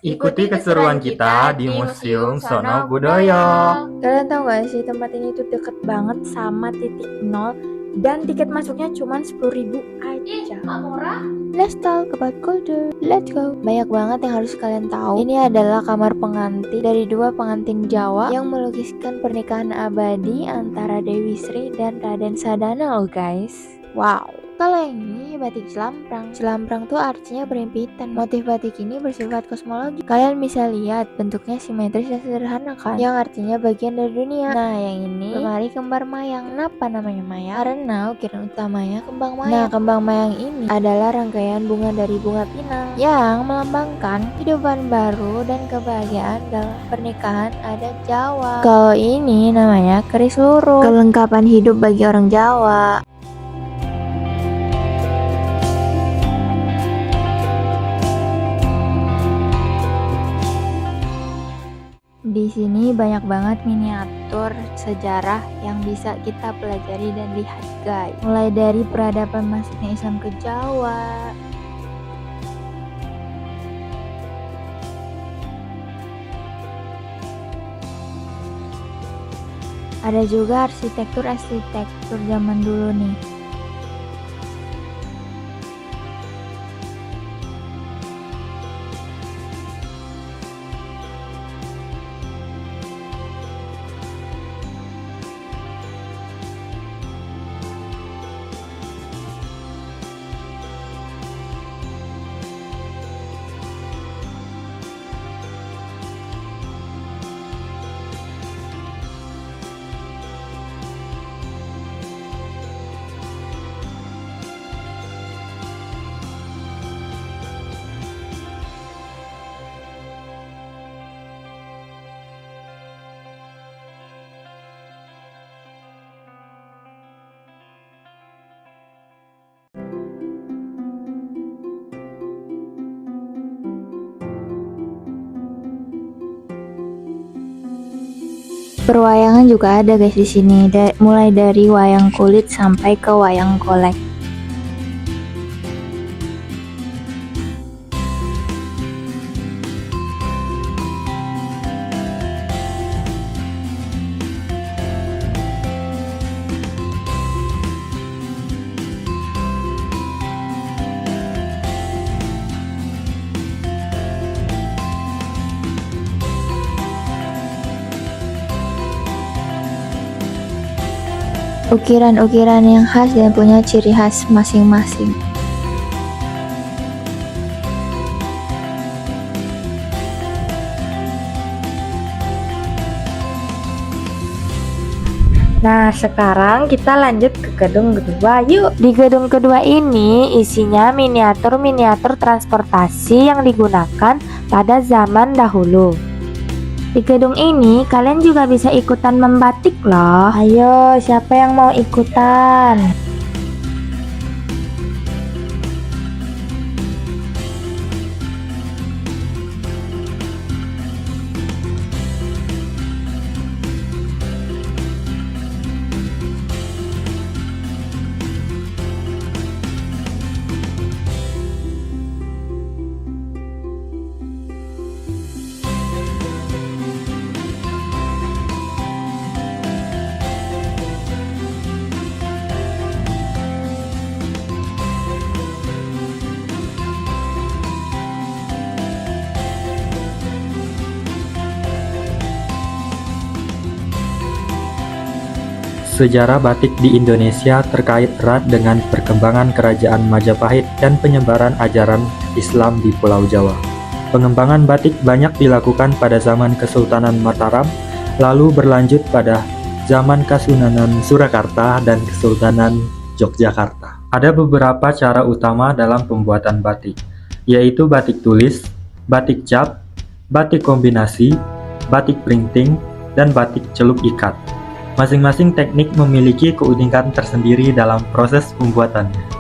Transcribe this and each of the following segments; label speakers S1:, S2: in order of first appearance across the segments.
S1: Ikuti keseruan kita di Museum Sono Budoyo.
S2: Kalian tahu gak sih tempat ini tuh deket banget sama titik nol dan tiket masuknya cuma 10.000 aja. Let's talk about culture. Let's go. Banyak banget yang harus kalian tahu. Ini adalah kamar pengantin dari dua pengantin Jawa yang melukiskan pernikahan abadi antara Dewi Sri dan Raden Sadana loh guys. Wow. Kalau ini batik Jelamprang. Jelamprang tuh artinya berhimpitan. Motif batik ini bersifat kosmologi. Kalian bisa lihat bentuknya simetris dan sederhana kan? Yang artinya bagian dari dunia. Nah, yang ini lemari kembar mayang. Kenapa namanya mayang? Karena ukiran utamanya kembang mayang. Nah, kembang mayang ini adalah rangkaian bunga dari bunga pinang yang melambangkan kehidupan baru dan kebahagiaan dalam pernikahan adat Jawa. Kalau ini namanya keris luruh, kelengkapan hidup bagi orang Jawa. Di sini banyak banget miniatur sejarah yang bisa kita pelajari dan lihat guys. Mulai dari peradaban masuknya Islam ke Jawa, ada juga arsitektur zaman dulu nih. Perwayangan juga ada guys di sini, mulai dari wayang kulit sampai ke wayang golek. Ukiran-ukiran yang khas dan punya ciri khas masing-masing.
S1: Nah, sekarang kita lanjut ke gedung kedua yuk.
S2: Di gedung kedua ini isinya miniatur-miniatur transportasi yang digunakan pada zaman dahulu. Di gedung ini kalian juga bisa ikutan membatik loh. Ayo, siapa yang mau ikutan?
S1: Sejarah batik di Indonesia terkait erat dengan perkembangan Kerajaan Majapahit dan penyebaran ajaran Islam di Pulau Jawa. Pengembangan batik banyak dilakukan pada zaman Kesultanan Mataram, lalu berlanjut pada zaman Kasunanan Surakarta dan Kesultanan Yogyakarta. Ada beberapa cara utama dalam pembuatan batik, yaitu batik tulis, batik cap, batik kombinasi, batik printing, dan batik celup ikat. Masing-masing teknik memiliki keunikan tersendiri dalam proses pembuatannya.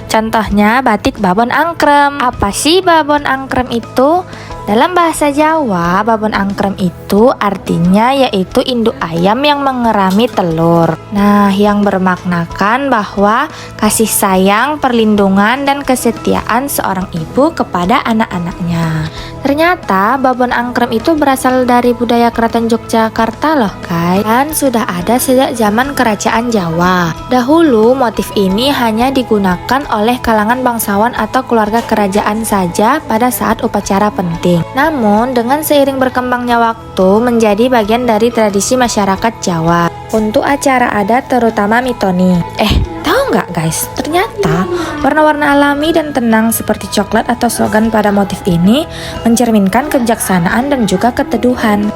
S2: Contohnya batik babon angkrem. Apa sih babon angkrem itu? Dalam bahasa Jawa, babon angkrem itu artinya yaitu induk ayam yang mengerami telur. Nah, yang bermaknakan bahwa kasih sayang, perlindungan, dan kesetiaan seorang ibu kepada anak-anaknya. Ternyata babon angkrem itu berasal dari budaya Keraton Yogyakarta loh guys, dan sudah ada sejak zaman Kerajaan Jawa. Dahulu motif ini hanya digunakan oleh kalangan bangsawan atau keluarga kerajaan saja pada saat upacara penting. Namun dengan seiring berkembangnya waktu menjadi bagian dari tradisi masyarakat Jawa untuk acara adat terutama mitoni. Tahu nggak guys, ternyata warna-warna alami dan tenang seperti coklat atau slogan pada motif ini mencerminkan kebijaksanaan dan juga keteduhan.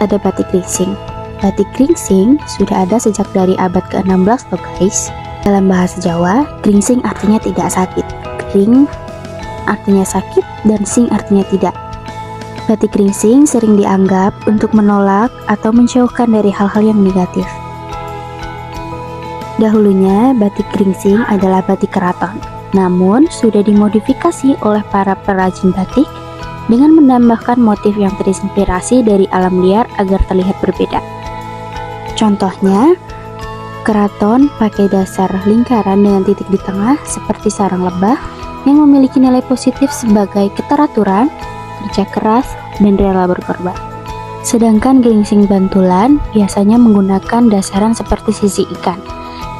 S3: Ada batik geringsing. Batik geringsing sudah ada sejak dari abad ke-16 loh guys. Dalam bahasa Jawa, geringsing artinya tidak sakit. Gering artinya sakit dan sing artinya tidak. Batik geringsing sering dianggap untuk menolak atau menjauhkan dari hal-hal yang negatif. Dahulunya batik geringsing adalah batik keraton, namun sudah dimodifikasi oleh para perajin batik dengan menambahkan motif yang terinspirasi dari alam liar agar terlihat berbeda. Contohnya, keraton pakai dasar lingkaran dengan titik di tengah seperti sarang lebah yang memiliki nilai positif sebagai keteraturan, kerja keras, dan rela berkorban. Sedangkan geringsing bantulan biasanya menggunakan dasaran seperti sisi ikan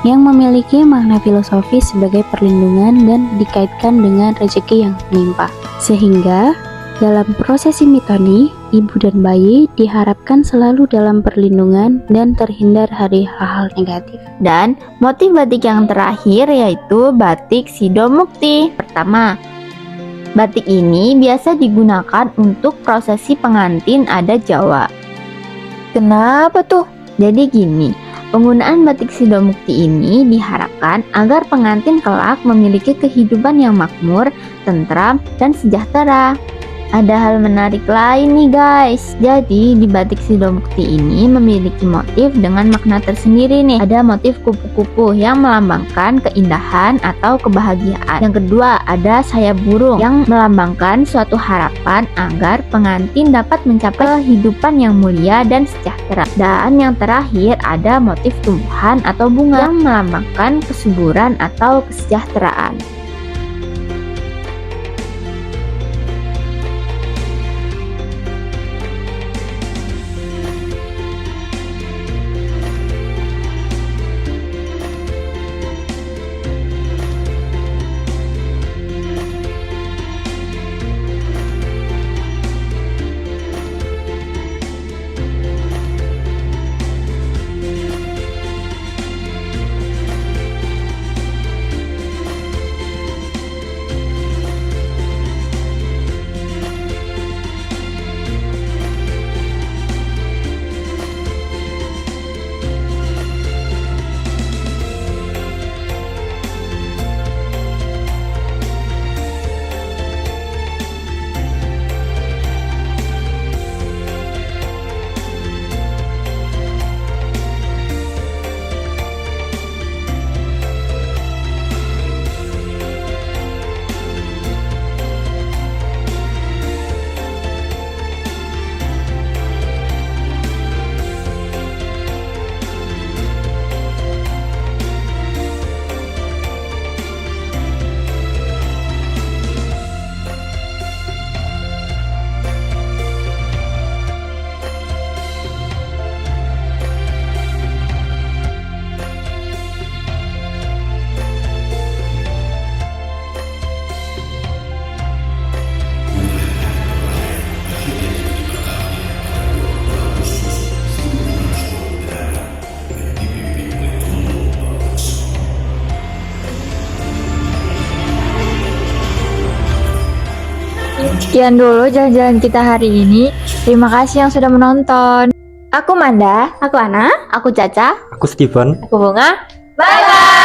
S3: yang memiliki makna filosofis sebagai perlindungan dan dikaitkan dengan rezeki yang menimpa. Sehingga dalam prosesi mitoni, ibu dan bayi diharapkan selalu dalam perlindungan dan terhindar dari hal-hal negatif.
S4: Dan motif batik yang terakhir yaitu batik Sidomukti. Pertama, batik ini biasa digunakan untuk prosesi pengantin adat Jawa.
S2: Kenapa tuh?
S4: Jadi gini, penggunaan batik Sidomukti ini diharapkan agar pengantin kelak memiliki kehidupan yang makmur, tentram, dan sejahtera. Ada hal menarik lain nih guys. Jadi di batik Sidomukti ini memiliki motif dengan makna tersendiri nih. Ada motif kupu-kupu yang melambangkan keindahan atau kebahagiaan. Yang kedua, ada sayap burung yang melambangkan suatu harapan agar pengantin dapat mencapai kehidupan yang mulia dan sejahtera. Dan yang terakhir, ada motif tumbuhan atau bunga yang melambangkan kesuburan atau kesejahteraan.
S2: Sekian dulu jalan-jalan kita hari ini. Terima kasih yang sudah menonton. Aku Manda.
S4: Aku Ana, aku Caca,
S1: Aku Steven.
S2: Aku Bunga.
S4: bye bye.